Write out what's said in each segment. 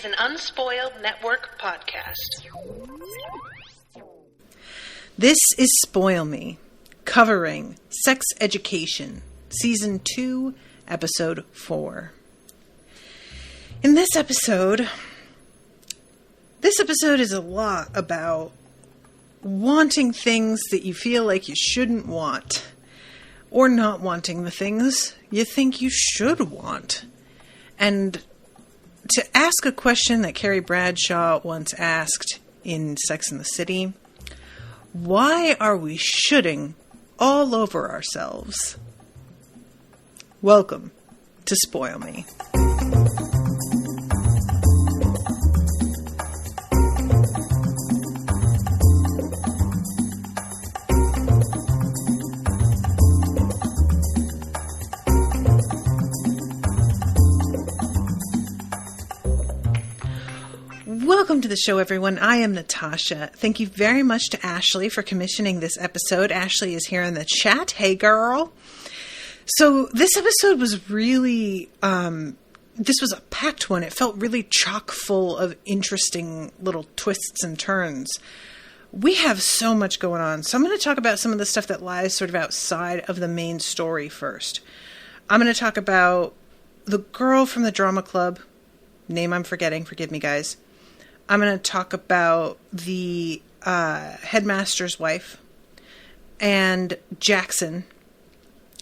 an Unspoiled Network podcast. This is Spoil Me, covering Sex Education, Season 2, Episode 4. In this episode is a lot about wanting things that you feel like you shouldn't want, or not wanting the things you think you should want. And to ask a question that Carrie Bradshaw once asked in Sex and the City, why are we shoulding all over ourselves? Welcome to Spoil Me. Welcome to the show, everyone. I am Natasha. Thank you very much to Ashleigh for commissioning this episode. Ashleigh is here in the chat. Hey, girl. So this episode was really, this was a packed one. It felt really chock full of interesting little twists and turns. We have so much going on. So I'm going to talk about some of the stuff that lies sort of outside of the main story first. I'm going to talk about the girl from the drama club. Name I'm forgetting. Forgive me, guys. I'm going to talk about the headmaster's wife and Jackson,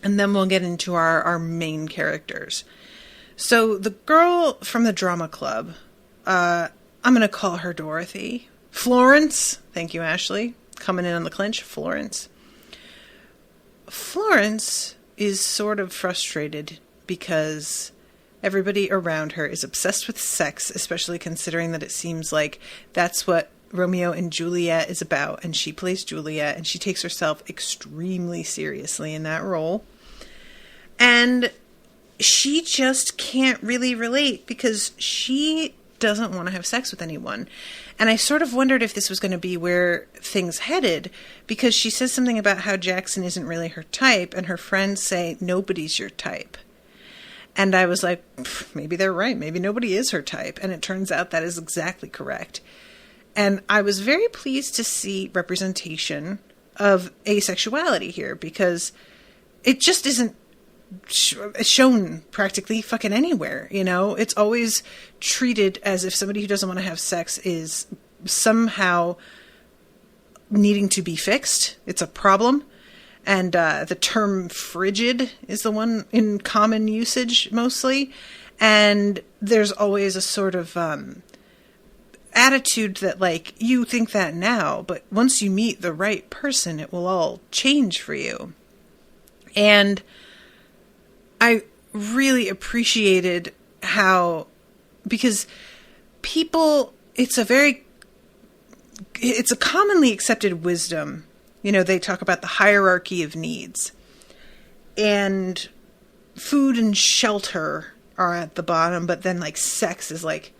and then we'll get into our main characters. So the girl from the drama club, I'm going to call her Dorothy. Florence, thank you, Ashleigh, coming in on the clinch, Florence. Florence is sort of frustrated because everybody around her is obsessed with sex, especially considering that it seems like that's what Romeo and Juliet is about. And she plays Juliet, and she takes herself extremely seriously in that role. And she just can't really relate because she doesn't want to have sex with anyone. And I sort of wondered if this was going to be where things headed, because she says something about how Jackson isn't really her type, and her friends say nobody's your type. And I was like, maybe they're right. Maybe nobody is her type. And it turns out that is exactly correct. And I was very pleased to see representation of asexuality here, because it just isn't shown practically fucking anywhere. You know, it's always treated as if somebody who doesn't want to have sex is somehow needing to be fixed. It's a problem. And the term frigid is the one in common usage mostly. And there's always a sort of attitude that, like, you think that now, but once you meet the right person, it will all change for you. And I really appreciated how, because people, it's a commonly accepted wisdom. You know, they talk about the hierarchy of needs, and food and shelter are at the bottom, but then, like, sex is, like,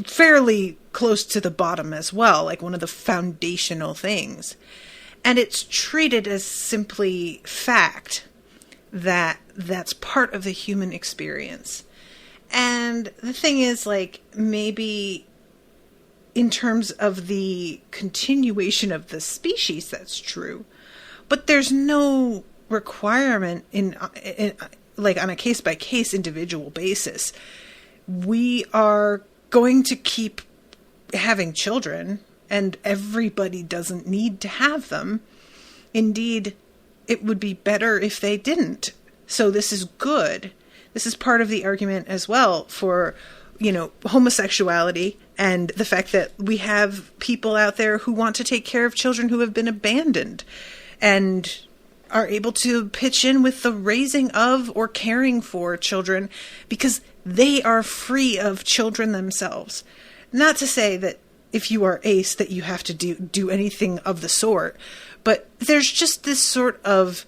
fairly close to the bottom as well, like one of the foundational things. And it's treated as simply fact that that's part of the human experience. And the thing is, like, maybe in terms of the continuation of the species, that's true. But there's no requirement in like on a case-by-case individual basis. We are going to keep having children, and everybody doesn't need to have them. Indeed, it would be better if they didn't. So this is good. This is part of the argument as well for, you know, homosexuality, and the fact that we have people out there who want to take care of children who have been abandoned and are able to pitch in with the raising of or caring for children because they are free of children themselves. Not to say that if you are ace that you have to do anything of the sort, but there's just this sort of,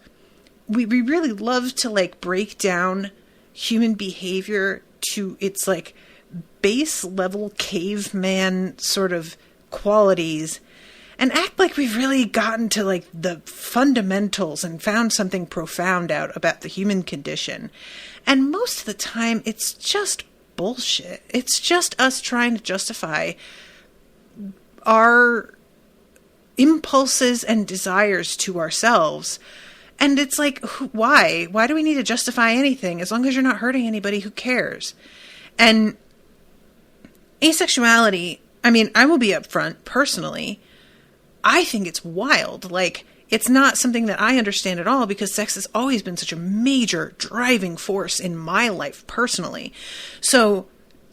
we really love to, like, break down human behavior to its, like, base level caveman sort of qualities and act like we've really gotten to, like, the fundamentals and found something profound out about the human condition. And most of the time it's just bullshit. It's just us trying to justify our impulses and desires to ourselves. And it's like, why? Why do we need to justify anything? As long as you're not hurting anybody, who cares? And asexuality, I mean, I will be upfront personally. I think it's wild. Like, it's not something that I understand at all, because sex has always been such a major driving force in my life personally. So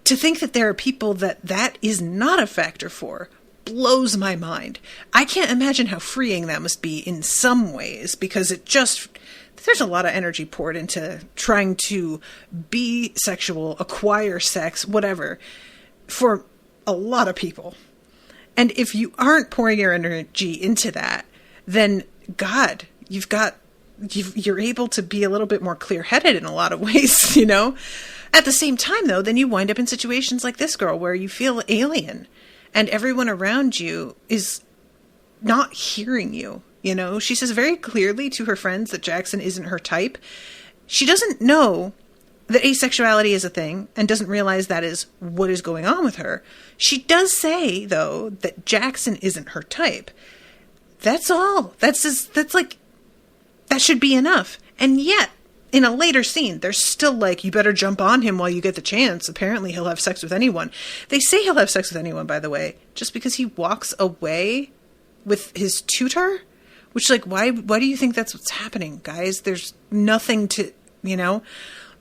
to think that there are people that is not a factor for blows my mind. I can't imagine how freeing that must be in some ways, because there's a lot of energy poured into trying to be sexual, acquire sex, whatever, for a lot of people. And if you aren't pouring your energy into that, then God, you're able to be a little bit more clear-headed in a lot of ways, you know? At the same time, though, then you wind up in situations like this girl where you feel alien and everyone around you is not hearing you, you know? She says very clearly to her friends that Jackson isn't her type. She doesn't know that asexuality is a thing and doesn't realize that is what is going on with her. She does say, though, that Jackson isn't her type. That's all. That should be enough. And yet, in a later scene, they're still like, you better jump on him while you get the chance. Apparently, he'll have sex with anyone. They say he'll have sex with anyone, by the way, just because he walks away with his tutor. Which, like, why do you think that's what's happening, guys? There's nothing to, you know?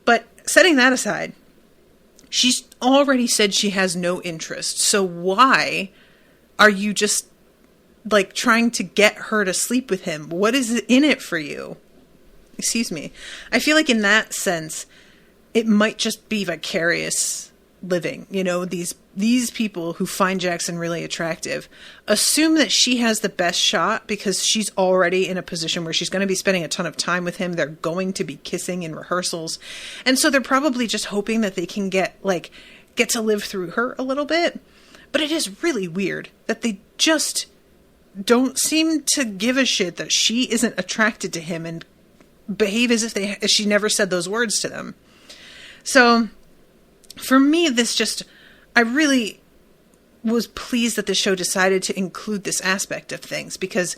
But setting that aside, she's already said she has no interest. So why are you just, like, trying to get her to sleep with him? What is in it for you? Excuse me. I feel like in that sense, it might just be vicarious living. You know, these people who find Jackson really attractive assume that she has the best shot because she's already in a position where she's going to be spending a ton of time with him. They're going to be kissing in rehearsals. And so they're probably just hoping that they can get to live through her a little bit. But it is really weird that they just don't seem to give a shit that she isn't attracted to him and behave as if she never said those words to them. So for me, I really was pleased that the show decided to include this aspect of things, because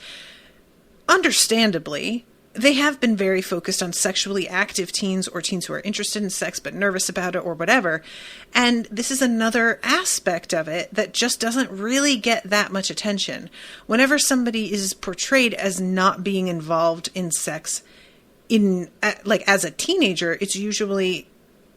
understandably, they have been very focused on sexually active teens or teens who are interested in sex but nervous about it or whatever. And this is another aspect of it that just doesn't really get that much attention. Whenever somebody is portrayed as not being involved in sex as a teenager, it's usually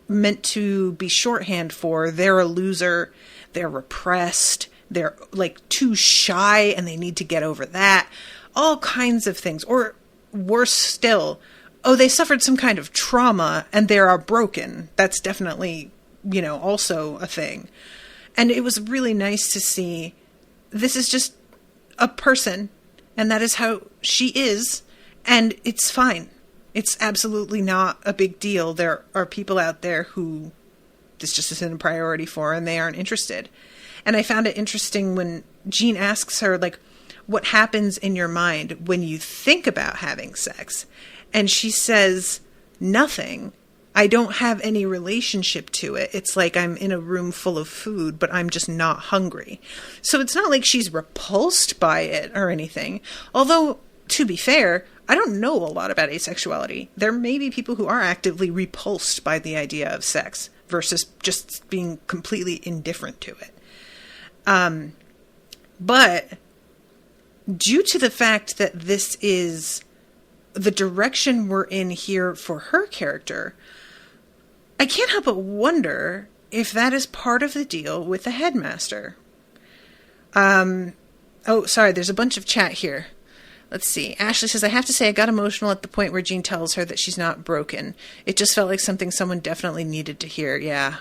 meant to be shorthand for they're a loser, they're repressed, they're like too shy and they need to get over that. All kinds of things. Or worse still, they suffered some kind of trauma and they are broken. That's definitely, also a thing. And it was really nice to see this is just a person and that is how she is, and it's fine. It's absolutely not a big deal. There are people out there who this just isn't a priority for and they aren't interested. And I found it interesting when Jean asks her, like, what happens in your mind when you think about having sex? And she says, nothing. I don't have any relationship to it. It's like I'm in a room full of food, but I'm just not hungry. So it's not like she's repulsed by it or anything. Although, to be fair, I don't know a lot about asexuality. There may be people who are actively repulsed by the idea of sex versus just being completely indifferent to it. But due to the fact that this is the direction we're in here for her character, I can't help but wonder if that is part of the deal with the headmaster. Sorry, there's a bunch of chat here. Let's see. Ashleigh says, I have to say I got emotional at the point where Jean tells her that she's not broken. It just felt like something someone definitely needed to hear. Yeah.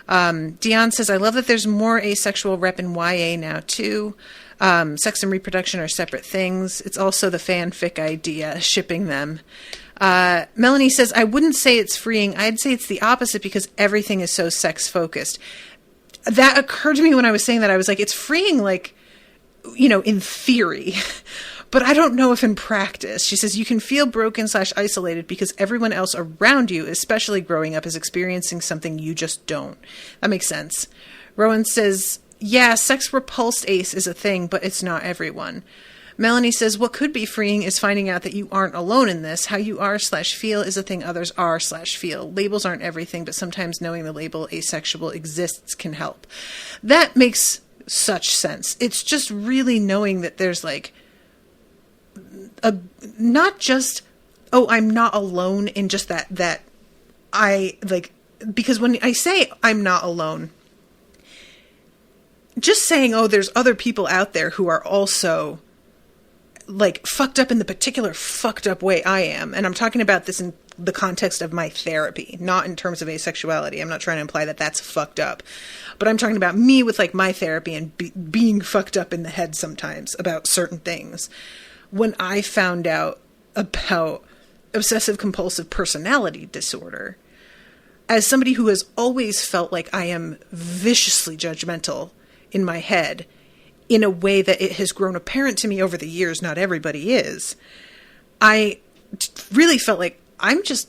Dion says, I love that there's more asexual rep in YA now, too. Sex and reproduction are separate things. It's also the fanfic idea, shipping them. Melanie says, I wouldn't say it's freeing. I'd say it's the opposite because everything is so sex-focused. That occurred to me when I was saying that. I was like, it's freeing, like, in theory. But I don't know if in practice. She says, you can feel broken/isolated because everyone else around you, especially growing up, is experiencing something you just don't. That makes sense. Rowan says, yeah, sex-repulsed ace is a thing, but it's not everyone. Melanie says, what could be freeing is finding out that you aren't alone in this. How you are/feel is a thing others are/feel. Labels aren't everything, but sometimes knowing the label asexual exists can help. That makes such sense. It's just really knowing that there's like not just, oh, I'm not alone in just that I like, because when I say I'm not alone, just saying, oh, there's other people out there who are also like fucked up in the particular fucked up way I am. And I'm talking about this in the context of my therapy, not in terms of asexuality. I'm not trying to imply that that's fucked up, but I'm talking about me with like my therapy and being fucked up in the head sometimes about certain things. When I found out about obsessive compulsive personality disorder, as somebody who has always felt like I am viciously judgmental in my head, in a way that it has grown apparent to me over the years, not everybody is, I really felt like there's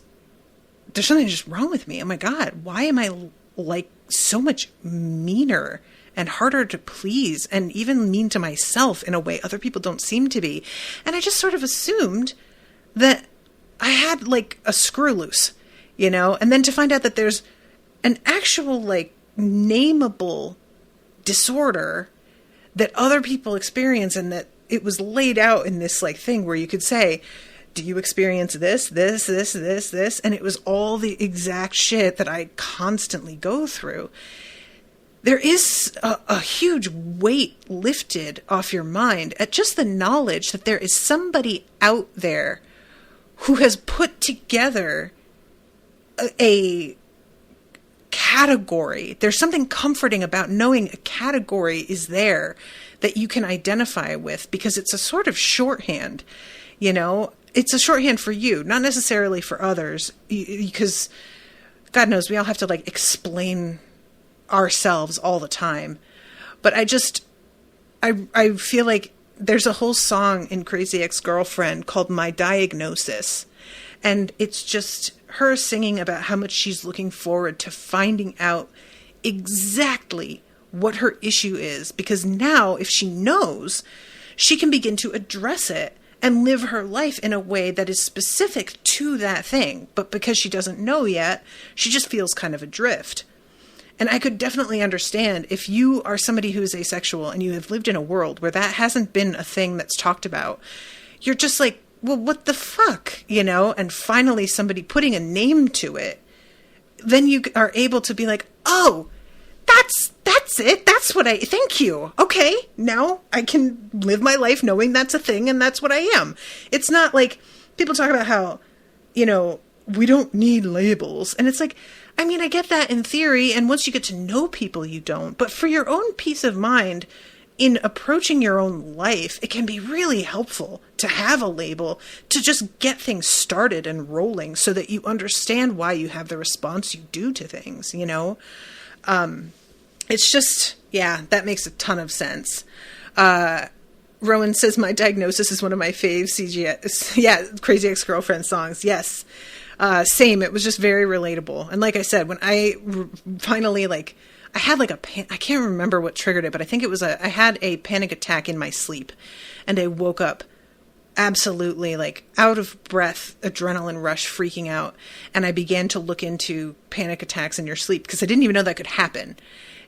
something just wrong with me. Oh my God, why am I like so much meaner and harder to please and even mean to myself in a way other people don't seem to be? And I just sort of assumed that I had like a screw loose, and then to find out that there's an actual like nameable disorder that other people experience, and that it was laid out in this like thing where you could say, do you experience this? And it was all the exact shit that I constantly go through. There is a huge weight lifted off your mind at just the knowledge that there is somebody out there who has put together a category. There's something comforting about knowing a category is there that you can identify with, because it's a sort of shorthand, it's a shorthand for you, not necessarily for others, because God knows we all have to like explain ourselves all the time. But I feel like there's a whole song in Crazy Ex-Girlfriend called My Diagnosis. And it's just her singing about how much she's looking forward to finding out exactly what her issue is. Because now, if she knows, she can begin to address it and live her life in a way that is specific to that thing. But because she doesn't know yet, she just feels kind of adrift. And I could definitely understand if you are somebody who is asexual and you have lived in a world where that hasn't been a thing that's talked about. You're just like, well, what the fuck, and finally somebody putting a name to it, then you are able to be like, oh, that's it. That's what thank you. Okay. Now I can live my life knowing that's a thing and that's what I am. It's not like people talk about how, we don't need labels. And it's like, I mean, I get that in theory. And once you get to know people, you don't. But for your own peace of mind, in approaching your own life, it can be really helpful to have a label to just get things started and rolling so that you understand why you have the response you do to things, It's just, yeah, that makes a ton of sense. Rowan says, my diagnosis is one of my fave CGS, Crazy Ex-Girlfriend songs. Yes. Same. It was just very relatable. And like I said, when I finally I had I can't remember what triggered it, but I think it was I had a panic attack in my sleep, and I woke up absolutely out of breath, adrenaline rush, freaking out. And I began to look into panic attacks in your sleep because I didn't even know that could happen.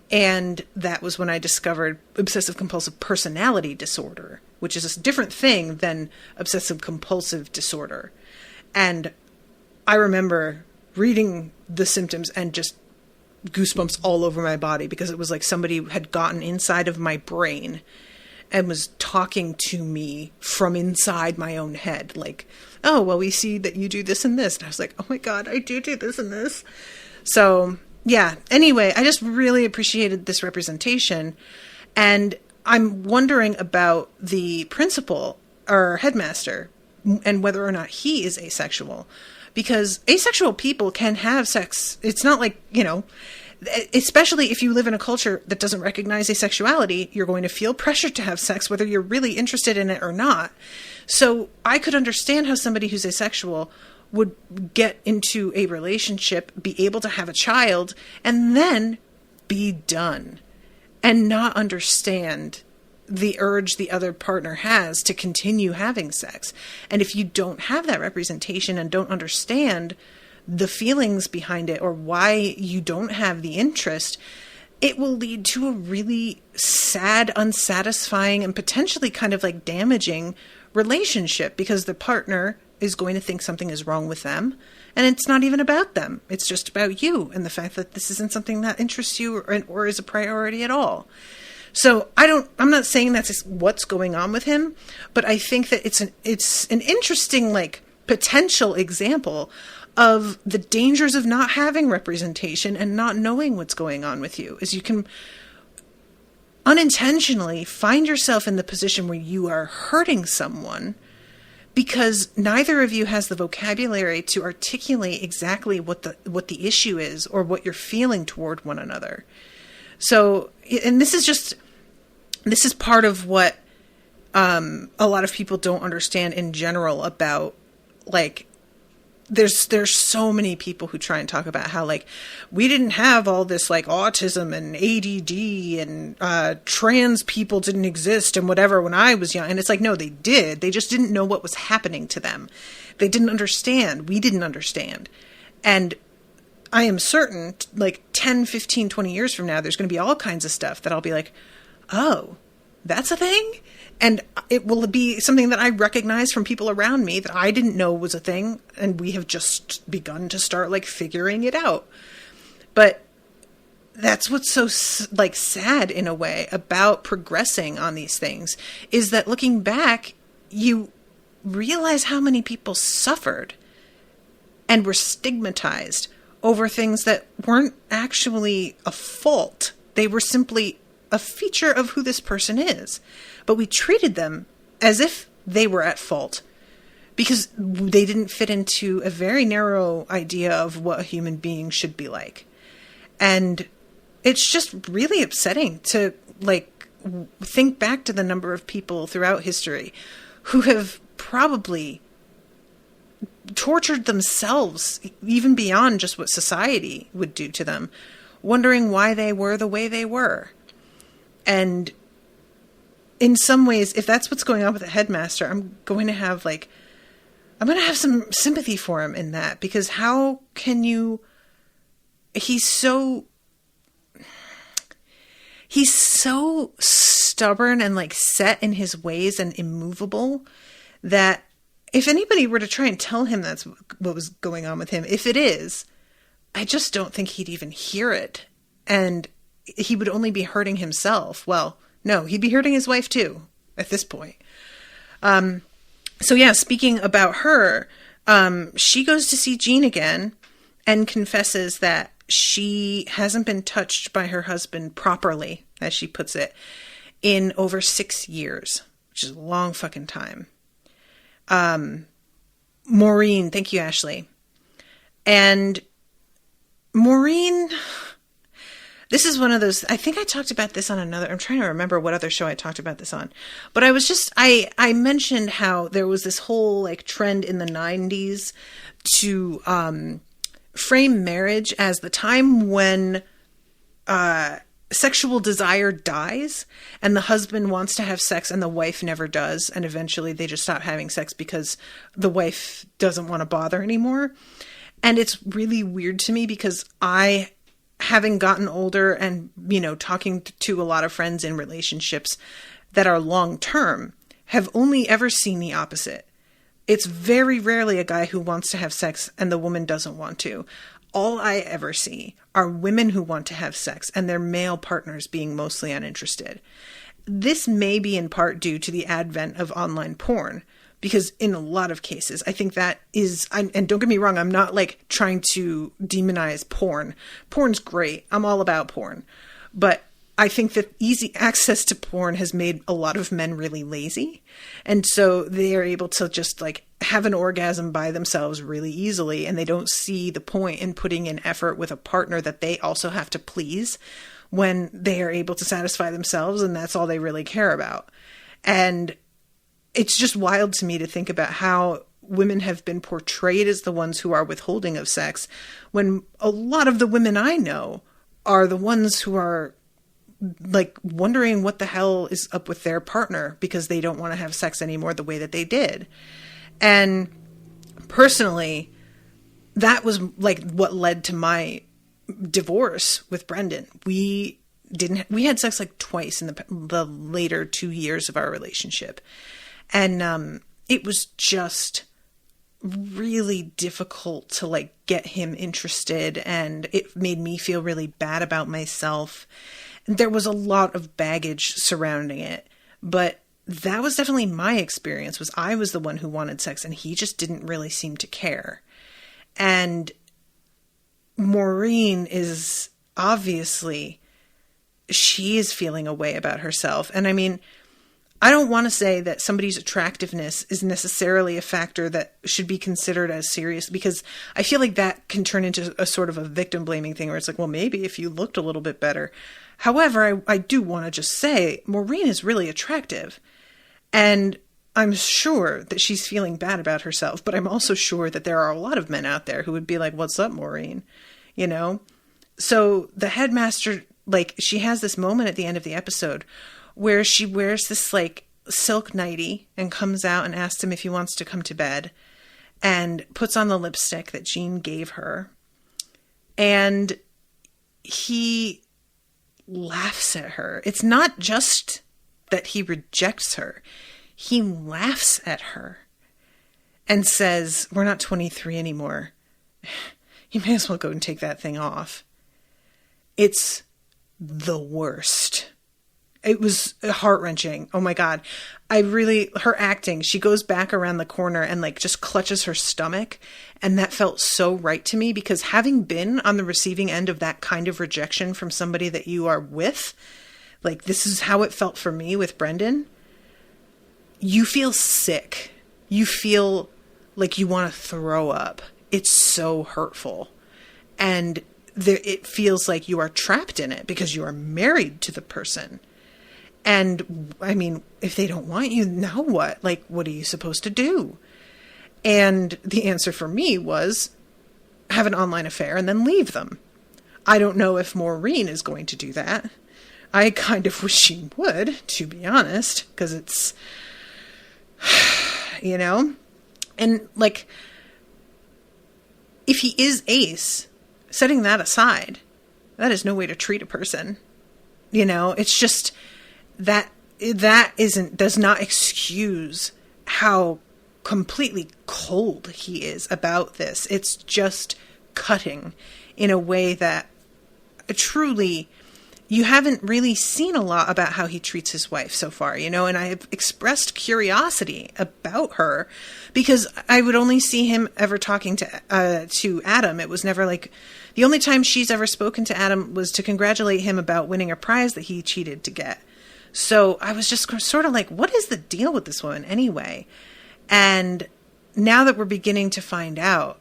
And that was when I discovered obsessive compulsive personality disorder, which is a different thing than obsessive compulsive disorder. And I remember reading the symptoms and just goosebumps all over my body, because it was like somebody had gotten inside of my brain and was talking to me from inside my own head. Like, oh, well, we see that you do this and this. And I was like, oh my God, I do this and this. So yeah, anyway, I just really appreciated this representation. And I'm wondering about the principal or headmaster and whether or not he is asexual, because asexual people can have sex. It's not like, especially if you live in a culture that doesn't recognize asexuality, you're going to feel pressured to have sex, whether you're really interested in it or not. So I could understand how somebody who's asexual would get into a relationship, be able to have a child, and then be done and not understand the urge the other partner has to continue having sex. And if you don't have that representation and don't understand the feelings behind it or why you don't have the interest, it will lead to a really sad, unsatisfying, and potentially kind of like damaging relationship, because the partner is going to think something is wrong with them. And it's not even about them. It's just about you and the fact that this isn't something that interests you or is a priority at all. So I'm not saying that's what's going on with him, but I think that it's an interesting, like, potential example of the dangers of not having representation and not knowing what's going on with you, is you can unintentionally find yourself in the position where you are hurting someone because neither of you has the vocabulary to articulate exactly what the issue is or what you're feeling toward one another. So, and this is part of what a lot of people don't understand in general about, like, there's so many people who try and talk about how, like, we didn't have all this, like, autism and ADD and trans people didn't exist and whatever when I was young. And it's like, no, they did. They just didn't know what was happening to them. They didn't understand. We didn't understand. And I am certain, like, 10, 15, 20 years from now, there's going to be all kinds of stuff that I'll be like, oh, that's a thing? And it will be something that I recognize from people around me that I didn't know was a thing. And we have just begun to start, like, figuring it out. But that's what's so, like, sad in a way about progressing on these things, is that looking back, you realize how many people suffered and were stigmatized over things that weren't actually a fault. They were simply a feature of who this person is. But we treated them as if they were at fault because they didn't fit into a very narrow idea of what a human being should be like. And it's just really upsetting to, like, think back to the number of people throughout history who have probably tortured themselves even beyond just what society would do to them, wondering why they were the way they were. And in some ways, if that's what's going on with the headmaster, I'm going to have some sympathy for him in that, because how can you, he's so stubborn and, like, set in his ways and immovable that if anybody were to try and tell him that's what was going on with him, if it is, I just don't think he'd even hear it. And he would only be hurting himself. Well, no, he'd be hurting his wife too at this point. So yeah, speaking about her, she goes to see Jean again and confesses that she hasn't been touched by her husband properly, as she puts it, in over 6 years, which is a long fucking time. Maureen, thank you, Ashleigh. And Maureen, this is one of those, I think I talked about this on another, I'm trying to remember what other show I talked about this on, but I mentioned how there was this whole, like, trend in the 90s to frame marriage as the time when sexual desire dies and the husband wants to have sex and the wife never does, and eventually they just stop having sex because the wife doesn't want to bother anymore. And it's really weird to me because I, having gotten older and, you know, talking to a lot of friends in relationships that are long-term, have only ever seen the opposite. It's very rarely a guy who wants to have sex and the woman doesn't want to. All I ever see are women who want to have sex and their male partners being mostly uninterested. This may be in part due to the advent of online porn, because in a lot of cases, I think that is, and don't get me wrong, I'm not, like, trying to demonize porn. Porn's great. I'm all about porn. But I think that easy access to porn has made a lot of men really lazy. And so they are able to just like have an orgasm by themselves really easily. And they don't see the point in putting in effort with a partner that they also have to please when they are able to satisfy themselves. And that's all they really care about. And it's just wild to me to think about how women have been portrayed as the ones who are withholding of sex, when a lot of the women I know are the ones who are like wondering what the hell is up with their partner because they don't want to have sex anymore the way that they did. And personally, that was like what led to my divorce with Brendan. We had sex like twice in the later 2 years of our relationship. And it was just really difficult to like get him interested, and it made me feel really bad about myself. There was a lot of baggage surrounding it, but that was definitely my experience. Was I was the one who wanted sex and he just didn't really seem to care. And Maureen is obviously, she is feeling a way about herself. And I mean, I don't want to say that somebody's attractiveness is necessarily a factor that should be considered as serious, because I feel like that can turn into a sort of a victim blaming thing where it's like, well, maybe if you looked a little bit better. However, I do want to just say Maureen is really attractive, and I'm sure that she's feeling bad about herself, but I'm also sure that there are a lot of men out there who would be like, what's up, Maureen? You know? So the headmaster, like, she has this moment at the end of the episode where she wears this like silk nightie and comes out and asks him if he wants to come to bed, and puts on the lipstick that Jean gave her. And he laughs at her. It's not just that he rejects her. He laughs at her and says, we're not 23 anymore. You may as well go and take that thing off. It's the worst. It was heart-wrenching. Oh my God. Her acting, she goes back around the corner and like just clutches her stomach. And that felt so right to me, because having been on the receiving end of that kind of rejection from somebody that you are with, like this is how it felt for me with Brendan. You feel sick. You feel like you want to throw up. It's so hurtful. And it feels like you are trapped in it because you are married to the person. And I mean, if they don't want you, now what? Like, what are you supposed to do? And the answer for me was have an online affair and then leave them. I don't know if Maureen is going to do that. I kind of wish she would, to be honest, because it's, you know, and like, if he is ace, setting that aside, that is no way to treat a person. You know, it's just that does not excuse how completely cold he is about this. It's just cutting in a way that truly you haven't really seen a lot about how he treats his wife so far, you know, and I have expressed curiosity about her because I would only see him ever talking to Adam. It was never like, the only time she's ever spoken to Adam was to congratulate him about winning a prize that he cheated to get. So I was just sort of like, what is the deal with this woman anyway? And now that we're beginning to find out,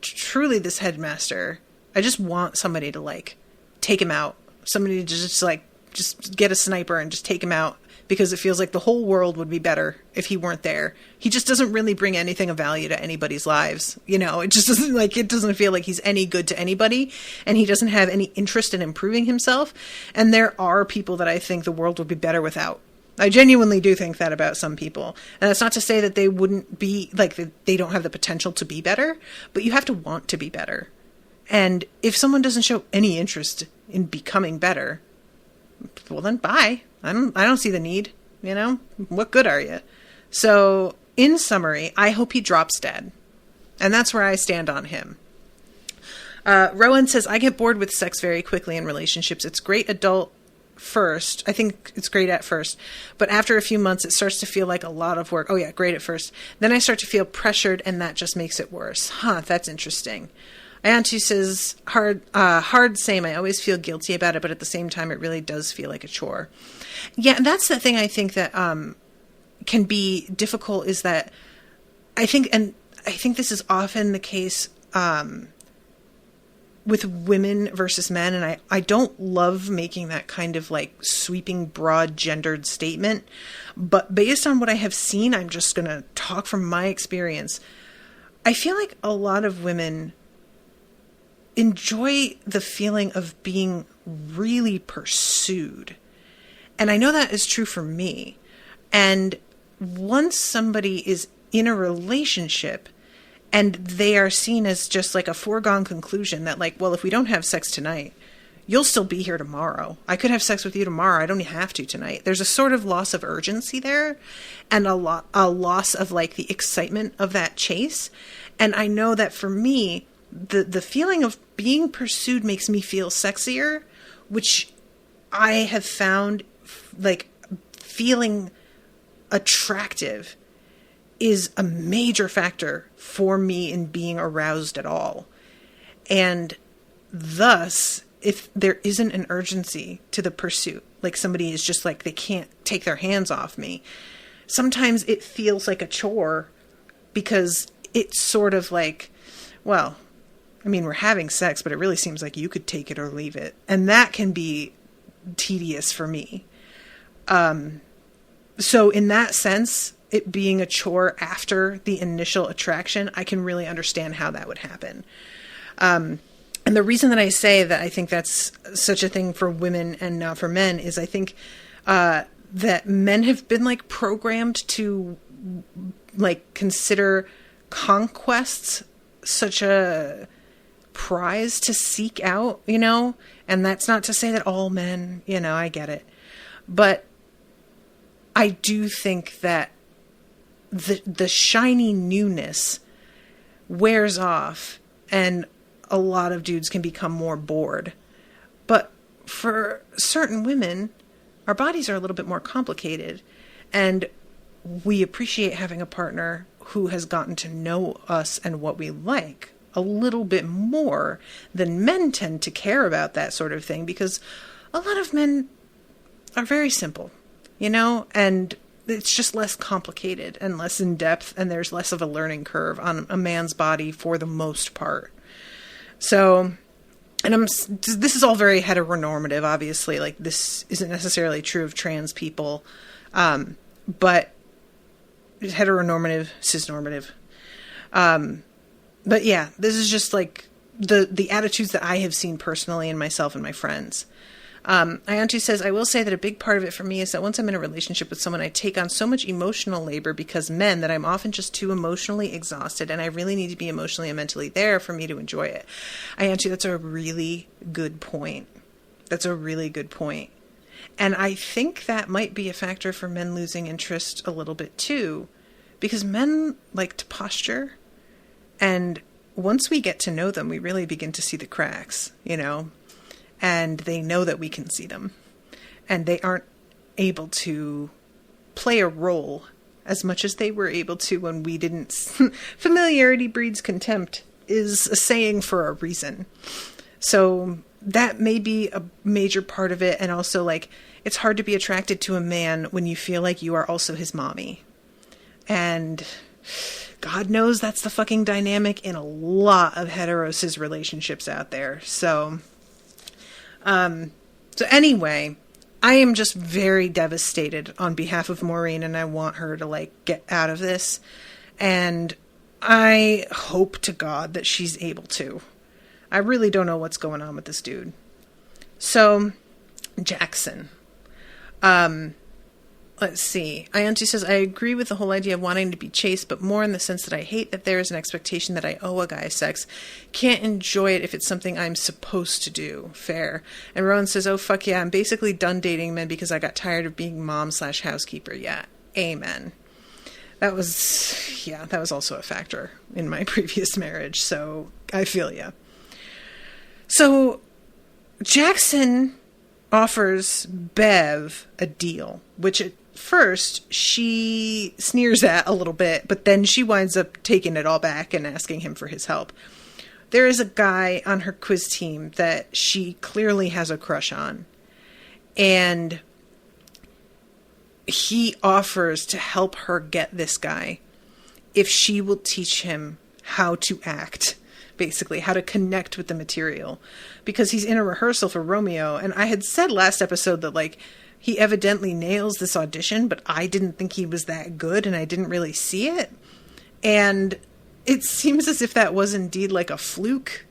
truly this headmaster, I just want somebody to like take him out. Somebody to just get a sniper and just take him out, because it feels like the whole world would be better if he weren't there. He just doesn't really bring anything of value to anybody's lives. You know, it just doesn't feel like he's any good to anybody, and he doesn't have any interest in improving himself. And there are people that I think the world would be better without. I genuinely do think that about some people. And that's not to say that they wouldn't be, like, they don't have the potential to be better, but you have to want to be better. And if someone doesn't show any interest in becoming better, well then bye. I don't see the need, you know? What good are you? So, in summary, I hope he drops dead. And that's where I stand on him. Rowan says, I get bored with sex very quickly in relationships. It's great adult first. I think it's great at first. But after a few months, it starts to feel like a lot of work. Oh yeah, great at first. Then I start to feel pressured, and that just makes it worse. Huh, that's interesting. Auntie says, hard same. I always feel guilty about it, but at the same time, it really does feel like a chore. Yeah, and that's the thing I think that can be difficult is that I think this is often the case with women versus men, and I don't love making that kind of like sweeping, broad, gendered statement, but based on what I have seen, I'm just going to talk from my experience. I feel like a lot of women enjoy the feeling of being really pursued. And I know that is true for me. And once somebody is in a relationship and they are seen as just like a foregone conclusion that like, well, if we don't have sex tonight, you'll still be here tomorrow. I could have sex with you tomorrow. I don't have to tonight. There's a sort of loss of urgency there and a loss of like the excitement of that chase. And I know that for me, the feeling of being pursued makes me feel sexier, which I have found like feeling attractive is a major factor for me in being aroused at all. And thus, if there isn't an urgency to the pursuit, like somebody is just like, they can't take their hands off me, sometimes it feels like a chore because it's sort of like, well, I mean, we're having sex, but it really seems like you could take it or leave it. And that can be tedious for me. So in that sense, it being a chore after the initial attraction, I can really understand how that would happen. And the reason that I say that I think that's such a thing for women and not for men is I think that men have been like programmed to like consider conquests such a prize to seek out, you know, and that's not to say that all men, you know, I get it, but I do think that the shiny newness wears off and a lot of dudes can become more bored. But for certain women, our bodies are a little bit more complicated, and we appreciate having a partner who has gotten to know us and what we like a little bit more than men tend to care about that sort of thing, because a lot of men are very simple, you know, and it's just less complicated and less in depth, and there's less of a learning curve on a man's body for the most part. So, and this is all very heteronormative, obviously, like this isn't necessarily true of trans people, but heteronormative, cisnormative. But yeah, this is just like the attitudes that I have seen personally in myself and my friends. Ayantu says, I will say that a big part of it for me is that once I'm in a relationship with someone, I take on so much emotional labor because men that I'm often just too emotionally exhausted, and I really need to be emotionally and mentally there for me to enjoy it. Ayantu, that's a really good point. That's a really good point. And I think that might be a factor for men losing interest a little bit too, because men like to posture, and once we get to know them, we really begin to see the cracks, you know? And they know that we can see them. And they aren't able to play a role as much as they were able to when we didn't. Familiarity breeds contempt is a saying for a reason. So that may be a major part of it. And also, like, it's hard to be attracted to a man when you feel like you are also his mommy. And God knows that's the fucking dynamic in a lot of hetero-cis relationships out there. So anyway, I am just very devastated on behalf of Maureen, and I want her to like get out of this. And I hope to God that she's able to. I really don't know what's going on with this dude. So, Jackson. Let's see. Ayantu says, I agree with the whole idea of wanting to be chased, but more in the sense that I hate that there is an expectation that I owe a guy sex. Can't enjoy it if it's something I'm supposed to do. Fair. And Rowan says, oh, fuck yeah, I'm basically done dating men because I got tired of being mom/housekeeper. Yeah. Amen. That was also a factor in my previous marriage, so I feel ya. So, Jackson offers Bev a deal, which at first she sneers at a little bit, but then she winds up taking it all back and asking him for his help. there is a guy on her quiz team that she clearly has a crush on. And he offers to help her get this guy if she will teach him how to act, basically, how to connect with the material. Because he's in a rehearsal for Romeo, and I had said last episode that, like, he evidently nails this audition, but I didn't think he was that good, and I didn't really see it. And it seems as if that was indeed like a fluke.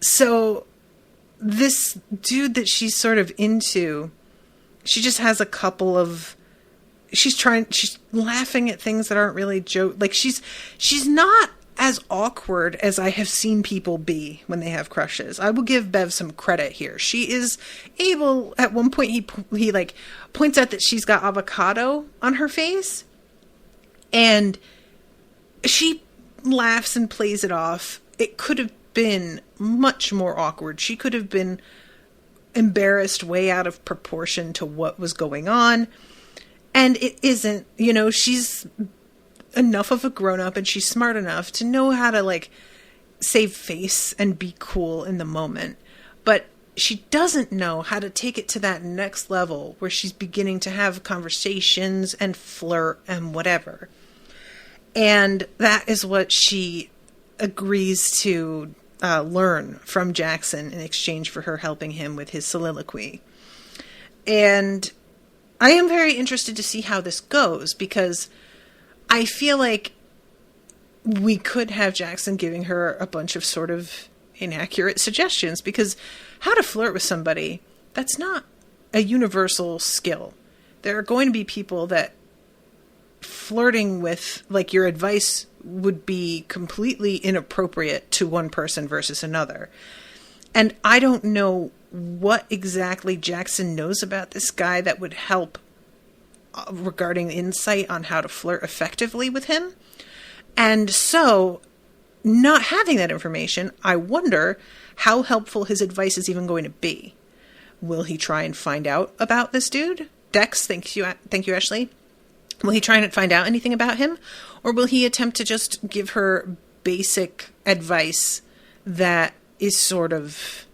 So this dude that she's sort of into, she just has a couple of, she's laughing at things that aren't really joke. Like she's not as awkward as I have seen people be when they have crushes. I will give Bev some credit here. She is able, at one point he like points out that she's got avocado on her face, and she laughs and plays it off. It could have been much more awkward. She could have been embarrassed way out of proportion to what was going on. And it isn't, you know, she's enough of a grown-up and she's smart enough to know how to, like, save face and be cool in the moment. But she doesn't know how to take it to that next level where she's beginning to have conversations and flirt and whatever. And that is what she agrees to learn from Jackson in exchange for her helping him with his soliloquy. And I am very interested to see how this goes, because I feel like we could have Jackson giving her a bunch of sort of inaccurate suggestions, because how to flirt with somebody, that's not a universal skill. There are going to be people that flirting with, like, your advice would be completely inappropriate to one person versus another. And I don't know what exactly Jackson knows about this guy that would help regarding insight on how to flirt effectively with him. And so, not having that information, I wonder how helpful his advice is even going to be. Will he try and find out about this dude? Dex, thank you, Ashleigh. Will he try and find out anything about him? Or will he attempt to just give her basic advice that is sort of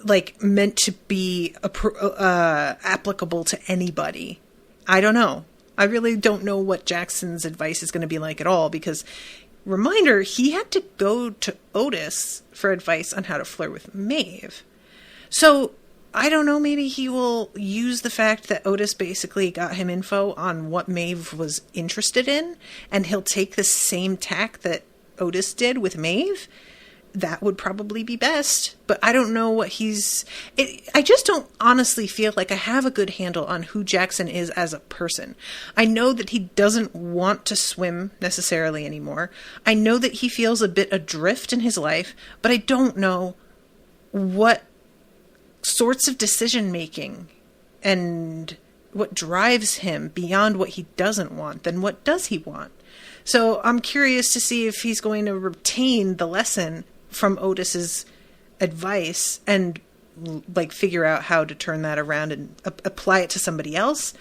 like meant to be applicable to anybody? I don't know. I really don't know what Jackson's advice is going to be like at all, because, reminder, he had to go to Otis for advice on how to flirt with Maeve. So I don't know, maybe he will use the fact that Otis basically got him info on what Maeve was interested in, and he'll take the same tack that Otis did with Maeve. That would probably be best, but I don't know what I just don't honestly feel like I have a good handle on who Jackson is as a person. I know that he doesn't want to swim necessarily anymore. I know that he feels a bit adrift in his life, but I don't know what sorts of decision making and what drives him beyond what he doesn't want. Then what does he want? So I'm curious to see if he's going to retain the lesson from Otis's advice and, like, figure out how to turn that around and apply it to somebody else,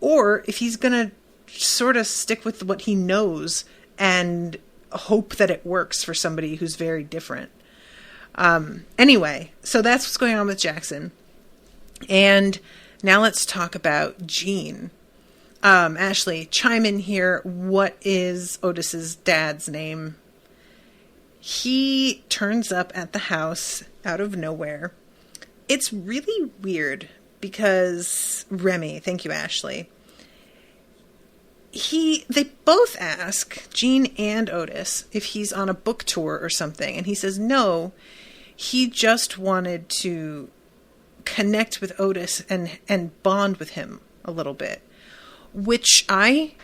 or if he's going to sort of stick with what he knows and hope that it works for somebody who's very different. Anyway, so that's what's going on with Jackson. And now let's talk about Jean. Ashleigh, chime in here. What is Otis's dad's name? He turns up at the house out of nowhere. It's really weird because Remy, thank you, Ashleigh. They both ask, Jean and Otis, if he's on a book tour or something. And he says no, he just wanted to connect with Otis and bond with him a little bit, which I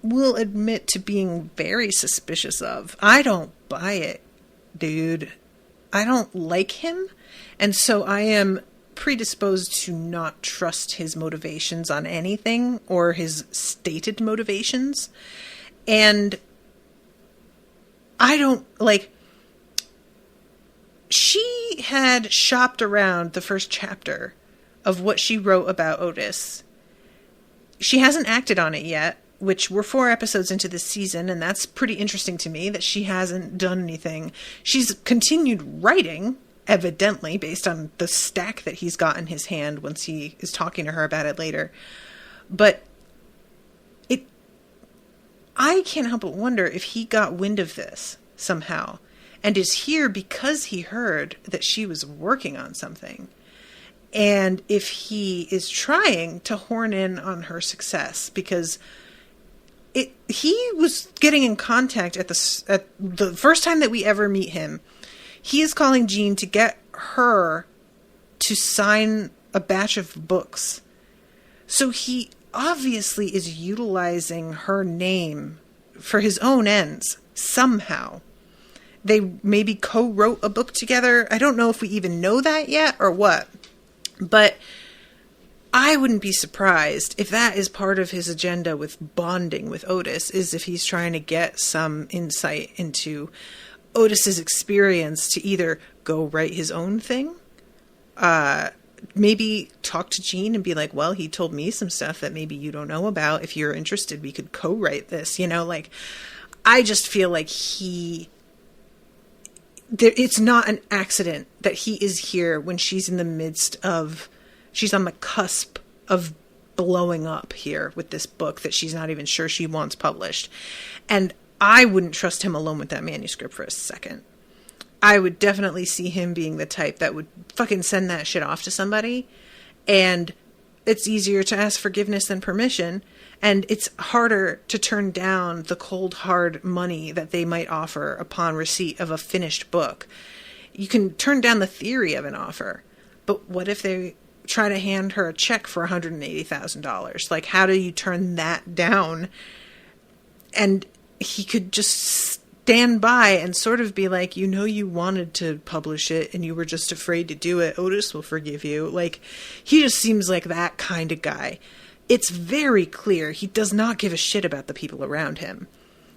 will admit to being very suspicious of. I don't buy it, dude. I don't like him, and so I am predisposed to not trust his motivations on anything, or his stated motivations. And I don't, like, she had shopped around the first chapter of what she wrote about Otis. She hasn't acted on it yet. which we're 4 episodes into this season, and that's pretty interesting to me that she hasn't done anything. She's continued writing, evidently, based on the stack that he's got in his hand once he is talking to her about it later. But I can't help but wonder if he got wind of this somehow and is here because he heard that she was working on something. And if he is trying to horn in on her success, because he was getting in contact at the first time that we ever meet him. He is calling Jean to get her to sign a batch of books. So he obviously is utilizing her name for his own ends somehow. They maybe co-wrote a book together. I don't know if we even know that yet or what. But I wouldn't be surprised if that is part of his agenda with bonding with Otis, is if he's trying to get some insight into Otis's experience to either go write his own thing, maybe talk to Jean and be like, well, he told me some stuff that maybe you don't know about. If you're interested, we could co-write this, like, I just feel like it's not an accident that he is here when she's in the midst of, she's on the cusp of blowing up here with this book that she's not even sure she wants published. And I wouldn't trust him alone with that manuscript for a second. I would definitely see him being the type that would fucking send that shit off to somebody. And it's easier to ask forgiveness than permission. And it's harder to turn down the cold, hard money that they might offer upon receipt of a finished book. You can turn down the theory of an offer. But what if they try to hand her a check for $180,000? Like, how do you turn that down? And he could just stand by and sort of be like, you wanted to publish it and you were just afraid to do it. Otis will forgive you. Like, he just seems like that kind of guy. It's very clear he does not give a shit about the people around him.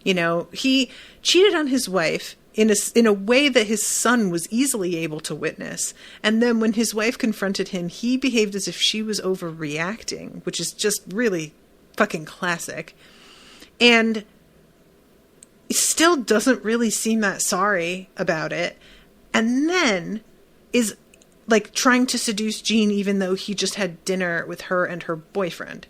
He cheated on his wife in a way that his son was easily able to witness. And then when his wife confronted him, he behaved as if she was overreacting, which is just really fucking classic. And he still doesn't really seem that sorry about it. And then is like trying to seduce Jean, even though he just had dinner with her and her boyfriend,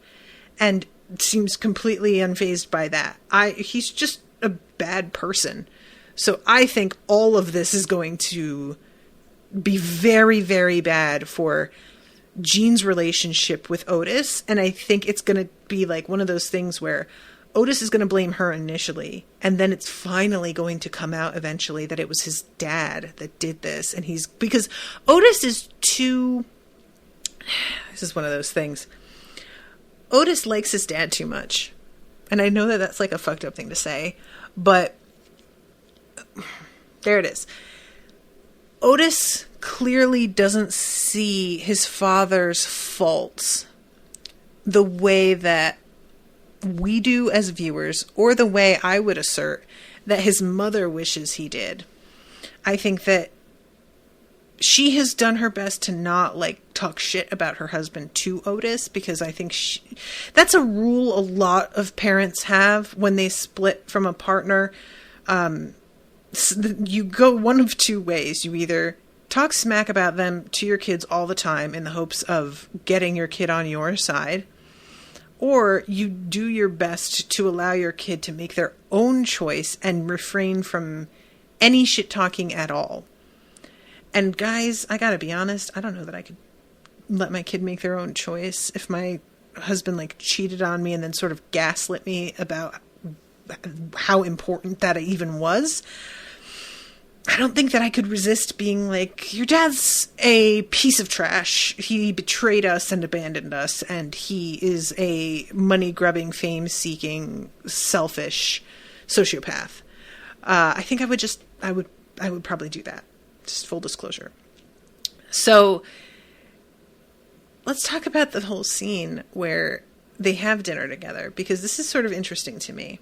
and seems completely unfazed by that. He's just a bad person. So I think all of this is going to be very, very bad for Jean's relationship with Otis. And I think it's going to be like one of those things where Otis is going to blame her initially, and then it's finally going to come out eventually that it was his dad that did this. And because Otis is this is one of those things. Otis likes his dad too much. And I know that that's like a fucked up thing to say, but there it is. Otis clearly doesn't see his father's faults the way that we do as viewers, or the way I would assert that his mother wishes he did. I think that she has done her best to not talk shit about her husband to Otis, because I think that's a rule a lot of parents have when they split from a partner. You go one of two ways. You either talk smack about them to your kids all the time in the hopes of getting your kid on your side, or you do your best to allow your kid to make their own choice and refrain from any shit talking at all. And guys, I gotta be honest, I don't know that I could let my kid make their own choice. If my husband cheated on me and then sort of gaslit me about how important that even was, I don't think that I could resist being like, your dad's a piece of trash. He betrayed us and abandoned us, and he is a money-grubbing, fame-seeking, selfish sociopath. I think I would probably do that. Just full disclosure. So let's talk about the whole scene where they have dinner together, because this is sort of interesting to me.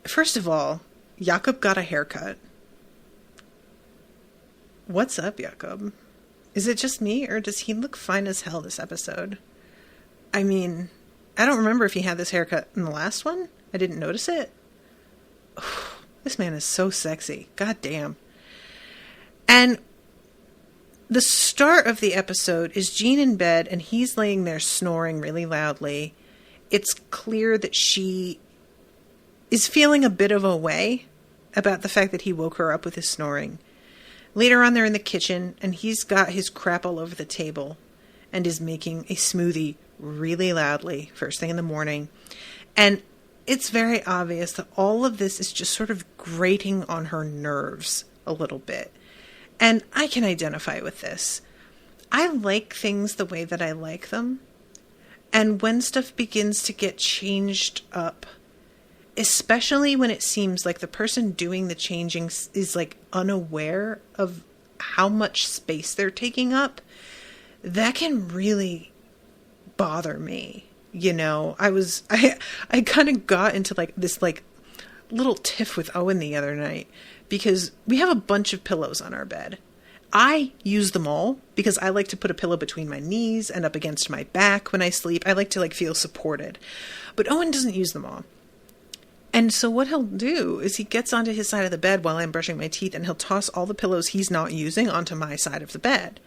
First of all, Jakob got a haircut. What's up, Jakob? Is it just me, or does he look fine as hell this episode? I mean, I don't remember if he had this haircut in the last one. I didn't notice it. This man is so sexy. God damn. And the start of the episode is Jean in bed, and he's laying there snoring really loudly. It's clear that she is feeling a bit of a way about the fact that he woke her up with his snoring. Later on, they're in the kitchen, and he's got his crap all over the table and is making a smoothie really loudly first thing in the morning. And it's very obvious that all of this is just sort of grating on her nerves a little bit. And I can identify with this. I like things the way that I like them. And when stuff begins to get changed up, especially when it seems like the person doing the changing is like unaware of how much space they're taking up, that can really bother me. You know, I kind of got into like this like little tiff with Owen the other night because we have a bunch of pillows on our bed. I use them all because I like to put a pillow between my knees and up against my back when I sleep. I like to like feel supported. But Owen doesn't use them all. And so what he'll do is he gets onto his side of the bed while I'm brushing my teeth, and he'll toss all the pillows he's not using onto my side of the bed,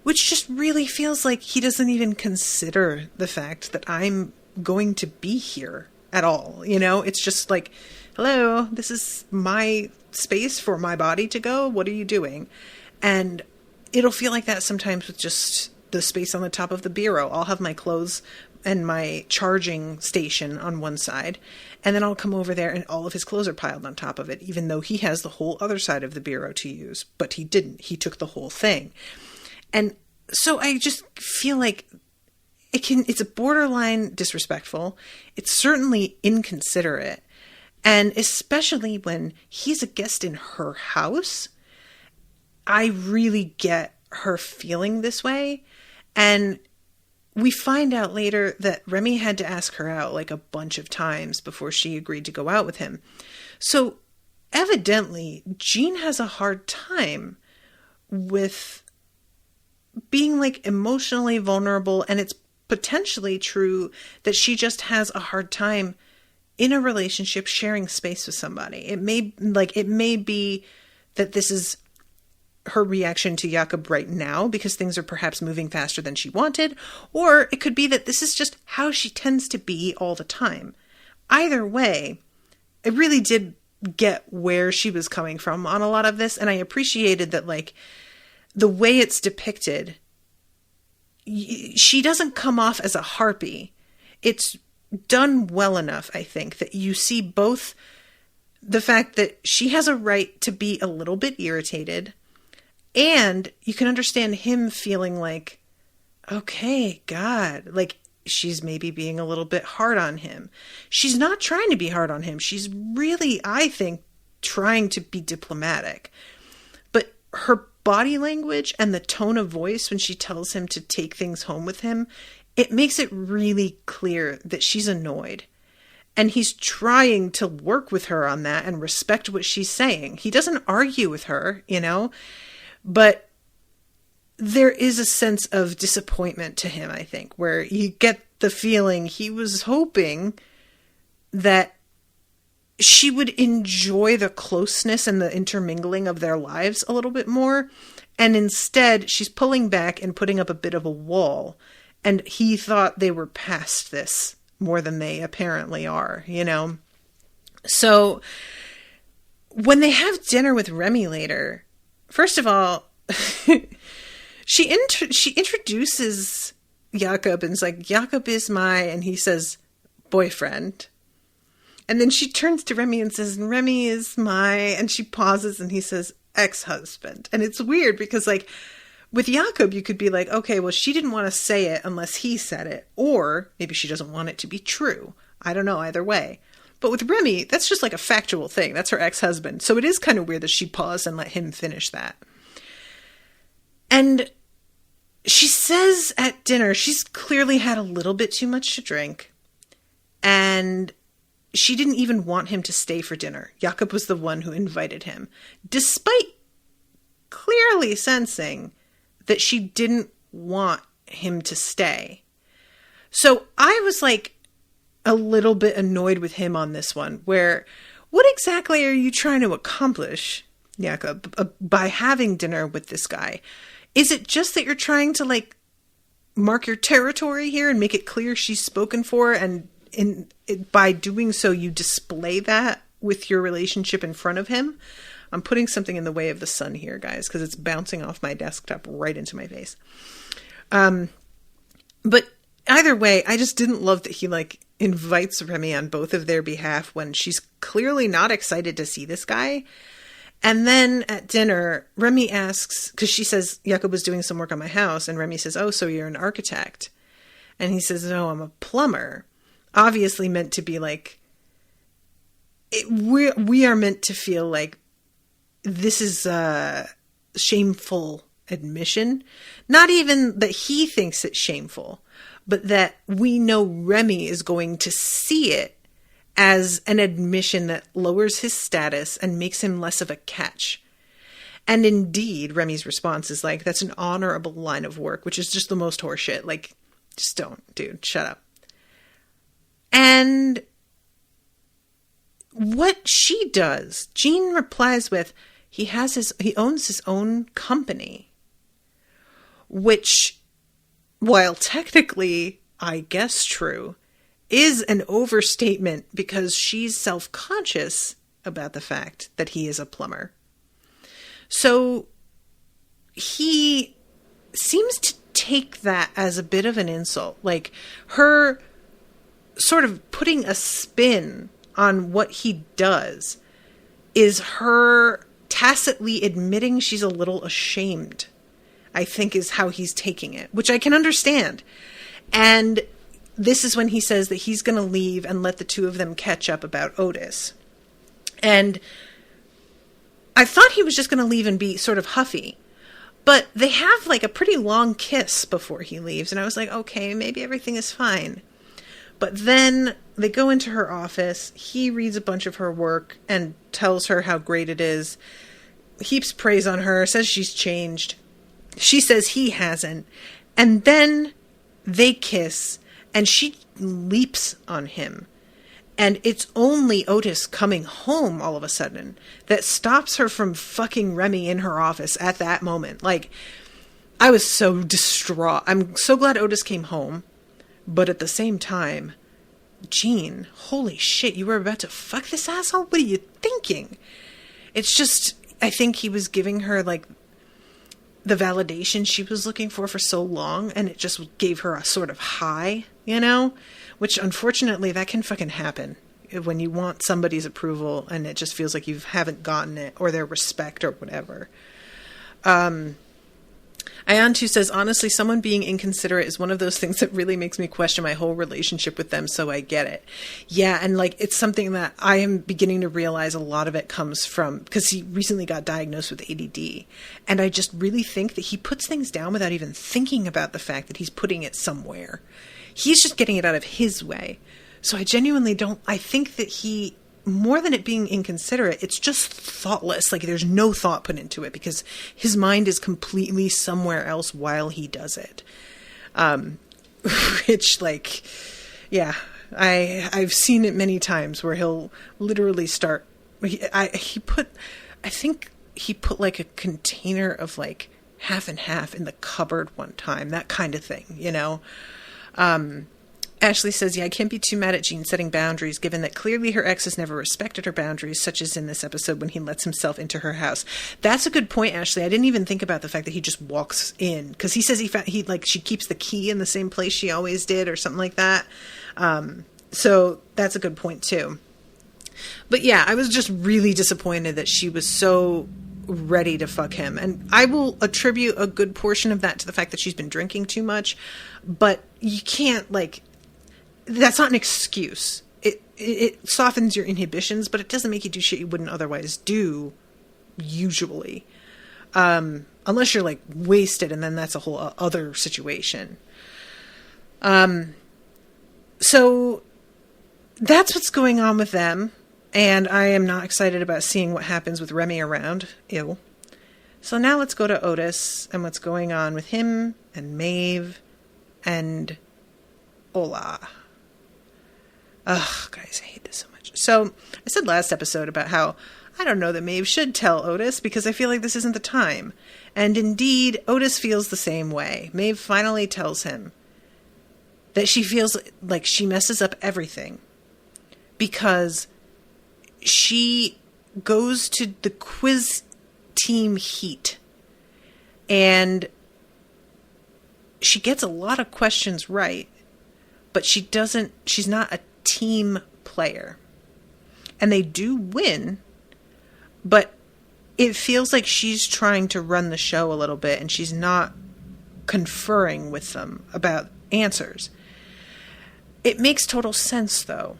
which just really feels like he doesn't even consider the fact that I'm going to be here at all. You know, it's just like, hello, this is my space for my body to go. What are you doing? And it'll feel like that sometimes with just the space on the top of the bureau. I'll have my clothes and my charging station on one side, and then I'll come over there and all of his clothes are piled on top of it, even though he has the whole other side of the bureau to use. But he didn't. He took the whole thing. And so I just feel like it's a borderline disrespectful. It's certainly inconsiderate. And especially when he's a guest in her house, I really get her feeling this way. And we find out later that Remy had to ask her out like a bunch of times before she agreed to go out with him. So evidently, Jean has a hard time with being like emotionally vulnerable, and it's potentially true that she just has a hard time in a relationship sharing space with somebody. It may be that this is her reaction to Jakob right now because things are perhaps moving faster than she wanted, or it could be that this is just how she tends to be all the time. Either way, I really did get where she was coming from on a lot of this, and I appreciated that, like, the way it's depicted, she doesn't come off as a harpy. It's done well enough, I think, that you see both the fact that she has a right to be a little bit irritated, and you can understand him feeling like, okay, God, like she's maybe being a little bit hard on him. She's not trying to be hard on him. She's really, I think, trying to be diplomatic. But her body language and the tone of voice when she tells him to take things home with him, it makes it really clear that she's annoyed. And he's trying to work with her on that and respect what she's saying. He doesn't argue with her, you know, but there is a sense of disappointment to him, I think, where you get the feeling he was hoping that she would enjoy the closeness and the intermingling of their lives a little bit more. And instead, she's pulling back and putting up a bit of a wall. And he thought they were past this more than they apparently are, you know? So when they have dinner with Remy later, first of all, she introduces Jakob and is like, Jakob is and he says, boyfriend. And then she turns to Remy and says, Remy is and she pauses and he says, ex-husband. And it's weird because, like, with Jakob, you could be like, okay, well, she didn't want to say it unless he said it. Or maybe she doesn't want it to be true. I don't know, either way. But with Remy, that's just like a factual thing. That's her ex-husband. So it is kind of weird that she paused and let him finish that. And she says at dinner, she's clearly had a little bit too much to drink. And she didn't even want him to stay for dinner. Jakob was the one who invited him, despite clearly sensing that she didn't want him to stay. So I was like a little bit annoyed with him on this one, where what exactly are you trying to accomplish, Jakob, by having dinner with this guy? Is it just that you're trying to like mark your territory here and make it clear she's spoken for, and by doing so you display that with your relationship in front of him? I'm putting something in the way of the sun here, guys, because it's bouncing off my desktop right into my face. But either way, I just didn't love that he like invites Remy on both of their behalf when she's clearly not excited to see this guy. And then at dinner, Remy asks, because she says, Jakob was doing some work on my house, and Remy says, oh, so you're an architect? And he says, no, I'm a plumber. Obviously meant to be like, we are meant to feel like this is a shameful admission. Not even that he thinks it's shameful, but that we know Remy is going to see it as an admission that lowers his status and makes him less of a catch. And indeed, Remy's response is like, that's an honorable line of work, which is just the most horseshit. Like, just don't, dude, shut up. And what she does, Jean replies with, he owns his own company, which, while technically, I guess true, is an overstatement because she's self-conscious about the fact that he is a plumber. So he seems to take that as a bit of an insult, like her sort of putting a spin on what he does is her tacitly admitting she's a little ashamed, I think is how he's taking it, which I can understand. And this is when he says that he's going to leave and let the two of them catch up about Otis. And I thought he was just going to leave and be sort of huffy. But they have like a pretty long kiss before he leaves. And I was like, okay, maybe everything is fine. But then they go into her office. He reads a bunch of her work and tells her how great it is. Heaps praise on her, says she's changed. She says he hasn't. And then they kiss. And she leaps on him. And it's only Otis coming home all of a sudden that stops her from fucking Remy in her office at that moment. Like, I was so distraught. I'm so glad Otis came home. But at the same time, Jean, holy shit, you were about to fuck this asshole? What are you thinking? It's just, I think he was giving her, like, the validation she was looking for so long, and it just gave her a sort of high, you know? Which, unfortunately, that can fucking happen when you want somebody's approval and it just feels like you haven't gotten it, or their respect, or whatever. Ayantu says, honestly, someone being inconsiderate is one of those things that really makes me question my whole relationship with them, so I get it. Yeah, and like, it's something that I am beginning to realize a lot of it comes from, because he recently got diagnosed with ADD, and I just really think that he puts things down without even thinking about the fact that he's putting it somewhere. He's just getting it out of his way. So I genuinely I think that he, more than it being inconsiderate, it's just thoughtless. Like, there's no thought put into it because his mind is completely somewhere else while he does it. Which, like, yeah, I've seen it many times where he'll literally start, I think he put like a container of like half and half in the cupboard one time, that kind of thing, you know? Ashleigh says, yeah, I can't be too mad at Jean setting boundaries, given that clearly her ex has never respected her boundaries, such as in this episode when he lets himself into her house. That's a good point, Ashleigh. I didn't even think about the fact that he just walks in, because he says she keeps the key in the same place she always did, or something like that. So that's a good point too. But yeah, I was just really disappointed that she was so ready to fuck him. And I will attribute a good portion of that to the fact that she's been drinking too much, but you can't, like, that's not an excuse. It softens your inhibitions, but it doesn't make you do shit you wouldn't otherwise do, usually. Unless you're, like, wasted, and then that's a whole other situation. So that's what's going on with them, and I am not excited about seeing what happens with Remy around. Ew. So now let's go to Otis and what's going on with him and Maeve and Ola. Ugh, guys, I hate this so much. So, I said last episode about how I don't know that Maeve should tell Otis because I feel like this isn't the time. And indeed, Otis feels the same way. Maeve finally tells him that she feels like she messes up everything because she goes to the quiz team heat and she gets a lot of questions right, but she's not a team player. And they do win, but it feels like she's trying to run the show a little bit and she's not conferring with them about answers. It makes total sense, though,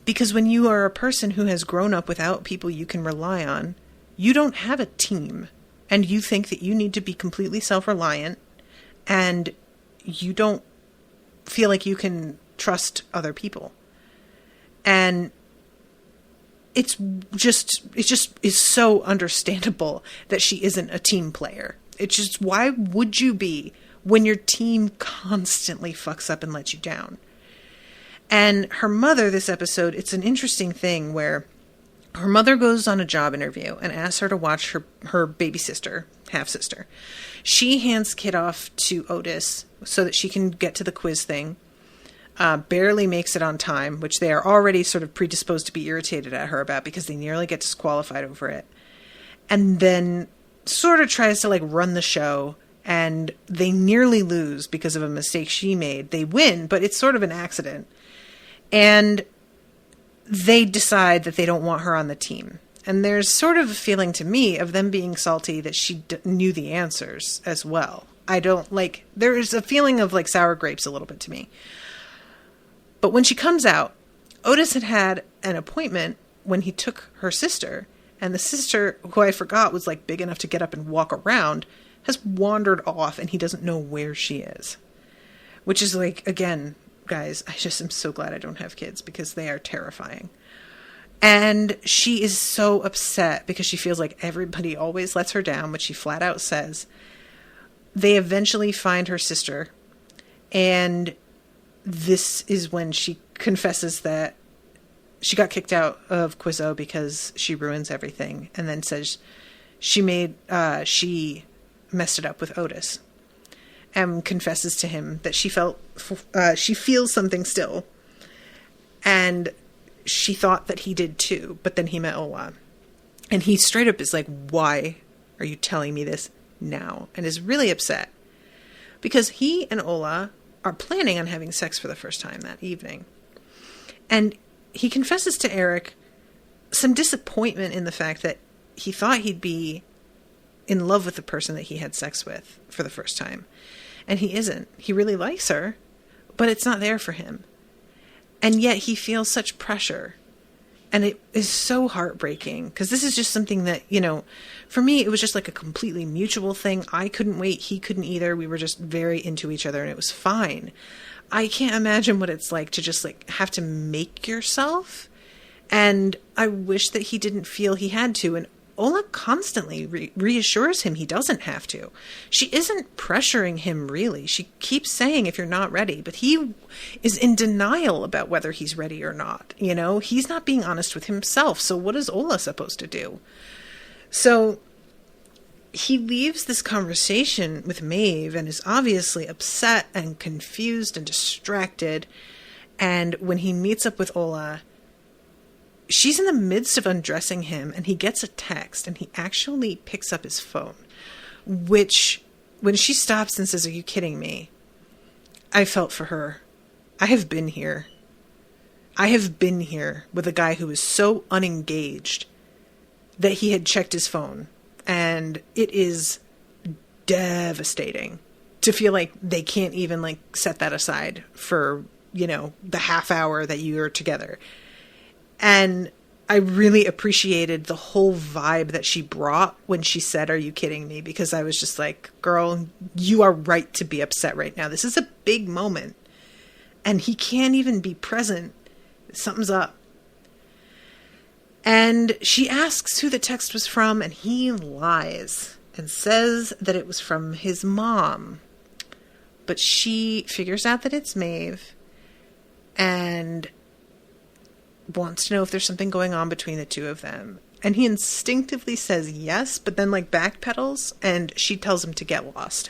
because when you are a person who has grown up without people you can rely on, you don't have a team, and you think that you need to be completely self-reliant, and you don't feel like you can trust other people. And it just is so understandable that she isn't a team player. It's just, why would you be when your team constantly fucks up and lets you down? And her mother, this episode, it's an interesting thing where her mother goes on a job interview and asks her to watch her baby sister, half-sister. She hands Kid off to Otis so that she can get to the quiz thing. Barely makes it on time, which they are already sort of predisposed to be irritated at her about because they nearly get disqualified over it. And then sort of tries to run the show, and they nearly lose because of a mistake she made. They win, but it's sort of an accident. And they decide that they don't want her on the team. And there's sort of a feeling to me of them being salty that she knew the answers as well. There's a feeling of sour grapes a little bit to me. But when she comes out, Otis had an appointment when he took her sister, and the sister, who I forgot was big enough to get up and walk around, has wandered off and he doesn't know where she is. Which is again, guys, I just am so glad I don't have kids because they are terrifying. And she is so upset because she feels like everybody always lets her down, which she flat out says. They eventually find her sister, and this is when she confesses that she got kicked out of Quizzo because she ruins everything, and then says she messed it up with Otis, and confesses to him that she feels something still, and she thought that he did too, but then he met Ola, and he straight up is like, "Why are you telling me this now?" and is really upset because he and Ola are planning on having sex for the first time that evening. And he confesses to Eric some disappointment in the fact that he thought he'd be in love with the person that he had sex with for the first time. And he isn't. He really likes her, but it's not there for him. And yet he feels such pressure. And it is so heartbreaking because this is just something that, for me, it was just a completely mutual thing. I couldn't wait. He couldn't either. We were just very into each other and it was fine. I can't imagine what it's like to just have to make yourself. And I wish that he didn't feel he had to. And Ola constantly reassures him he doesn't have to. She isn't pressuring him, really. She keeps saying, if you're not ready, but he is in denial about whether he's ready or not. He's not being honest with himself. So what is Ola supposed to do? So he leaves this conversation with Maeve and is obviously upset and confused and distracted. And when he meets up with Ola, she's in the midst of undressing him, and he gets a text, and he actually picks up his phone, which, when she stops and says, "Are you kidding me?" I felt for her. I have been here. I have been here with a guy who was so unengaged that he had checked his phone, and it is devastating to feel like they can't even set that aside for, the half hour that you're together. And I really appreciated the whole vibe that she brought when she said, "Are you kidding me?" Because I was just like, girl, you are right to be upset right now. This is a big moment. And he can't even be present. Something's up. And she asks who the text was from, and he lies and says that it was from his mom. But she figures out that it's Maeve. and wants to know if there's something going on between the two of them. And he instinctively says yes, but then like backpedals, and she tells him to get lost.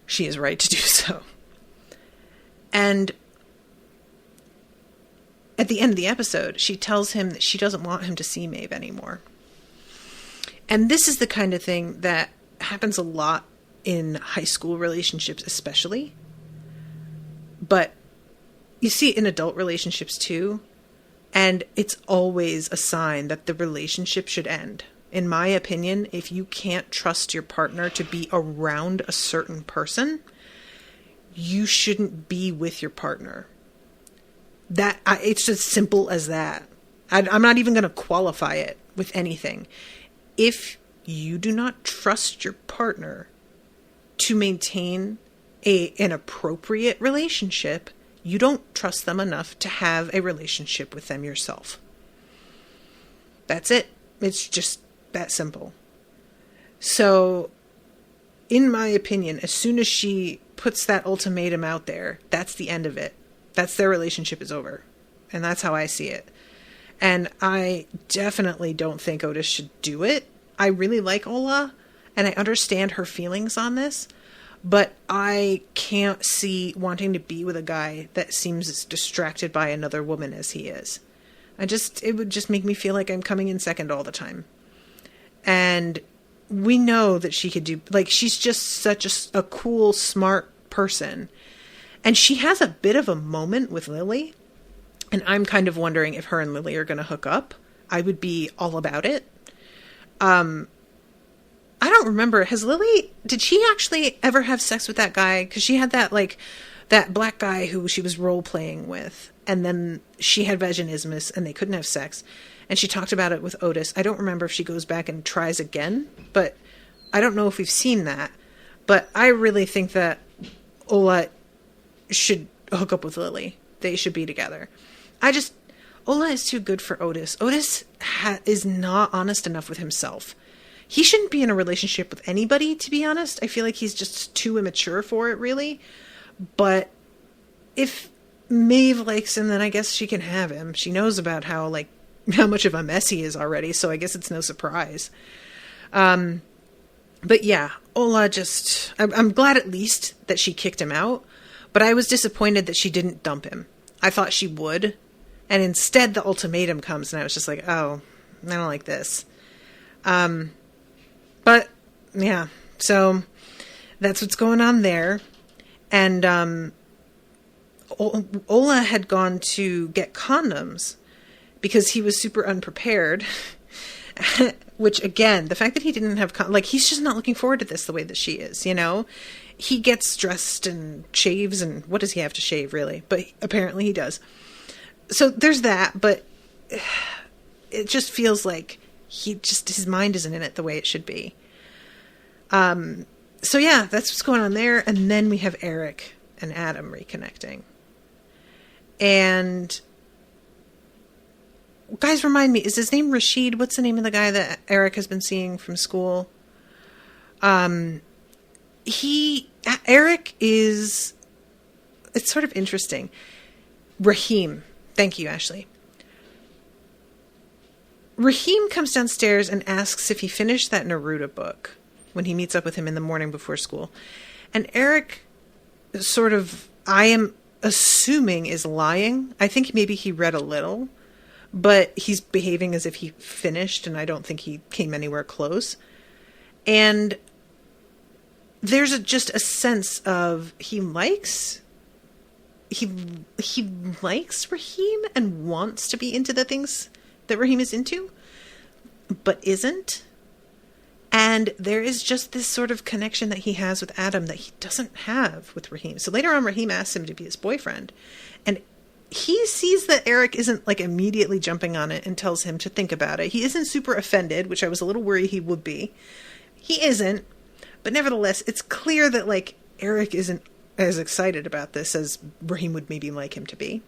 She is right to do so. And at the end of the episode, she tells him that she doesn't want him to see Maeve anymore. And this is the kind of thing that happens a lot in high school relationships especially. But you see it in adult relationships too. And it's always a sign that the relationship should end. In my opinion, if you can't trust your partner to be around a certain person, you shouldn't be with your partner. It's as simple as that. I'm not even going to qualify it with anything. If you do not trust your partner to maintain an appropriate relationship, you don't trust them enough to have a relationship with them yourself. That's it. It's just that simple. So, in my opinion, as soon as she puts that ultimatum out there, that's the end of it. That's their relationship is over. And that's how I see it. And I definitely don't think Otis should do it. I really like Ola, and I understand her feelings on this, but I can't see wanting to be with a guy that seems as distracted by another woman as he is. It would just make me feel like I'm coming in second all the time. And we know that she could do, like, she's just such a cool, smart person. And she has a bit of a moment with Lily. And I'm kind of wondering if her and Lily are going to hook up. I would be all about it. I don't remember. Did she actually ever have sex with that guy? Because she had that black guy who she was role playing with. And then she had vaginismus and they couldn't have sex. And she talked about it with Otis. I don't remember if she goes back and tries again, but I don't know if we've seen that. But I really think that Ola should hook up with Lily. They should be together. Ola is too good for Otis. Otis is not honest enough with himself. He shouldn't be in a relationship with anybody, to be honest. I feel like he's just too immature for it, really. But if Maeve likes him, then I guess she can have him. She knows about how much of a mess he is already, so I guess it's no surprise. But yeah, Ola I'm glad at least that she kicked him out, but I was disappointed that she didn't dump him. I thought she would, and instead the ultimatum comes, and I was just like, oh, I don't like this. But yeah, so that's what's going on there. And Ola had gone to get condoms because he was super unprepared. Which, again, the fact that he didn't have he's just not looking forward to this the way that she is, you know? He gets dressed and shaves, and what does he have to shave, really? But apparently he does. So there's that, but it just feels like his mind isn't in it the way it should be. So yeah, that's what's going on there. And then we have Eric and Adam reconnecting. And guys, remind me, is his name Rashid? What's the name of the guy that Eric has been seeing from school? Eric is, it's sort of interesting. Rahim. Thank you, Ashleigh. Rahim comes downstairs and asks if he finished that Neruda book when he meets up with him in the morning before school. And Eric I am assuming, is lying. I think maybe he read a little, but he's behaving as if he finished, and I don't think he came anywhere close. And there's just a sense of he likes Rahim and wants to be into the things that Rahim is into, but isn't. And there is just this sort of connection that he has with Adam that he doesn't have with Rahim. So later on, Rahim asks him to be his boyfriend, and he sees that Eric isn't immediately jumping on it and tells him to think about it. He isn't super offended, which I was a little worried he would be. He isn't, but nevertheless, it's clear that Eric isn't as excited about this as Rahim would maybe like him to be.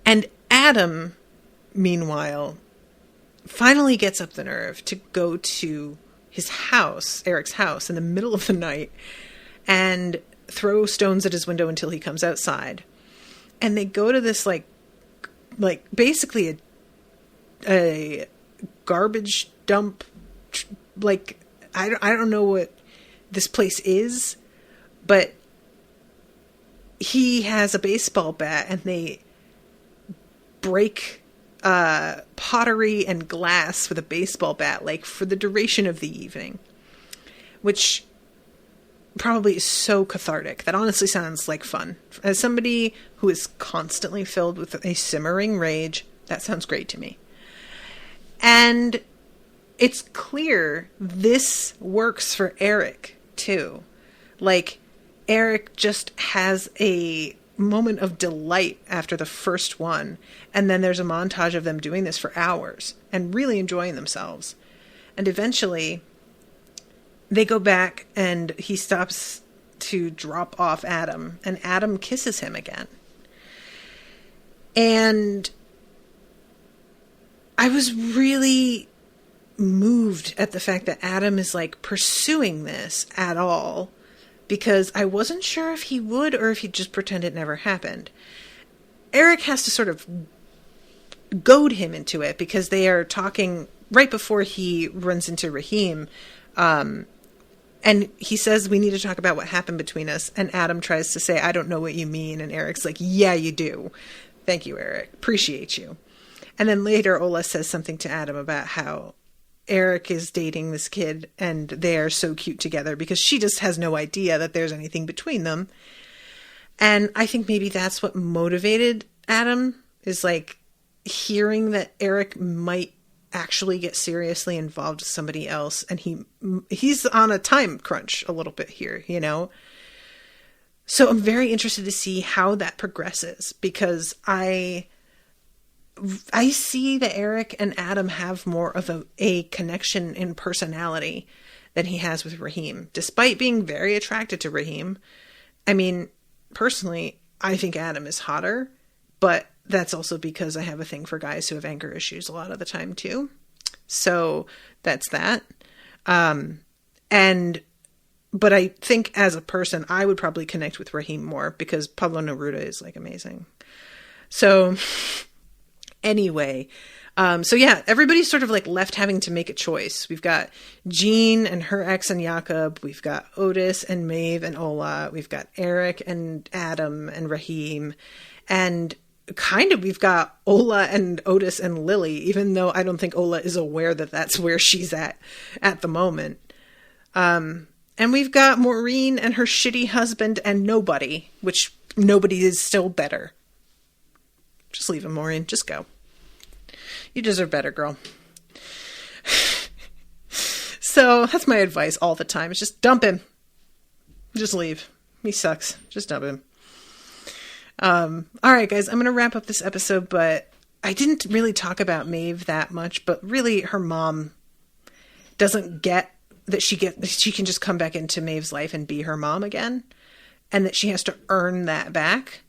And Adam, meanwhile, finally gets up the nerve to go to his house, Eric's house, in the middle of the night and throw stones at his window until he comes outside. And they go to this like basically a garbage dump. Like, I don't know what this place is, but he has a baseball bat and they break pottery and glass with a baseball bat, like for the duration of the evening, which probably is so cathartic. That honestly sounds like fun. As somebody who is constantly filled with a simmering rage, that sounds great to me. And it's clear this works for Eric too. Like, Eric just has a moment of delight after the first one, and then there's a montage of them doing this for hours and really enjoying themselves. And eventually they go back and he stops to drop off Adam, and Adam kisses him again. And I was really moved at the fact that Adam is like pursuing this at all, because I wasn't sure if he would or if he'd just pretend it never happened. Eric has to sort of goad him into it, because they are talking right before he runs into Rahim. And he says, we need to talk about what happened between us. And Adam tries to say, I don't know what you mean. And Eric's like, yeah, you do. Thank you, Eric. Appreciate you. And then later, Ola says something to Adam about how Eric is dating this kid and they are so cute together, because she just has no idea that there's anything between them. And I think maybe that's what motivated Adam, is like hearing that Eric might actually get seriously involved with somebody else. And he's on a time crunch a little bit here, you know? So I'm very interested to see how that progresses, because I see that Eric and Adam have more of a connection in personality than he has with Rahim, despite being very attracted to Rahim. I mean, personally, I think Adam is hotter, but that's also because I have a thing for guys who have anger issues a lot of the time too. So that's that. But I think as a person, I would probably connect with Rahim more, because Pablo Neruda is like amazing. So anyway, so yeah, everybody's sort of like left having to make a choice. We've got Jean and her ex and Jakob. We've got Otis and Maeve and Ola. We've got Eric and Adam and Rahim. And kind of we've got Ola and Otis and Lily, even though I don't think Ola is aware that that's where she's at the moment. And we've got Maureen and her shitty husband and nobody, which nobody is still better. Just leave him, Maureen. Just go. You deserve better, girl. So that's my advice all the time. It's just dump him. Just leave. He sucks. Just dump him. All right, guys, I'm going to wrap up this episode, but I didn't really talk about Maeve that much, but really her mom doesn't get that she can just come back into Maeve's life and be her mom again, and that she has to earn that back.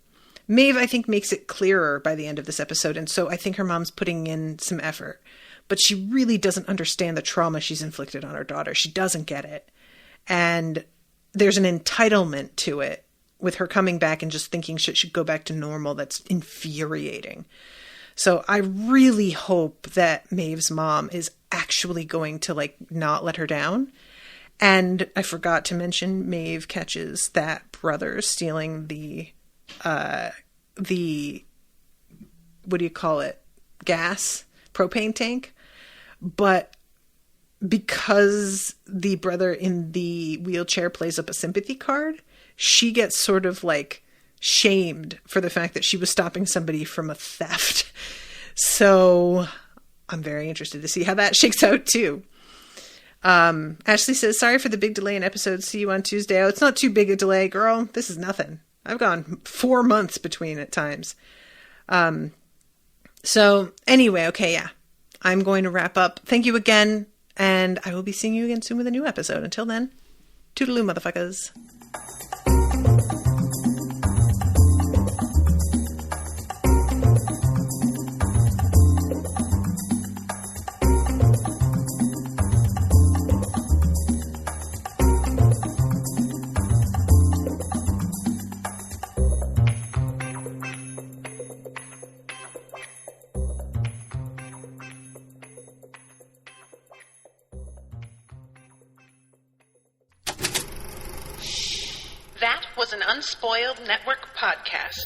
Maeve, I think, makes it clearer by the end of this episode, and so I think her mom's putting in some effort, but she really doesn't understand the trauma she's inflicted on her daughter. She doesn't get it, and there's an entitlement to it with her coming back and just thinking shit should go back to normal. That's infuriating. So I really hope that Maeve's mom is actually going to like not let her down. And I forgot to mention, Maeve catches that brother stealing the what do you call it? Gas, propane tank. But because the brother in the wheelchair plays up a sympathy card, she gets sort of like shamed for the fact that she was stopping somebody from a theft. So I'm very interested to see how that shakes out too. Ashleigh says, sorry for the big delay in episodes. See you on Tuesday. Oh, it's not too big a delay, girl. This is nothing. I've gone 4 months between at times. So anyway, okay, yeah. I'm going to wrap up. Thank you again. And I will be seeing you again soon with a new episode. Until then, toodaloo, motherfuckers. was an Unspoiled Network podcast.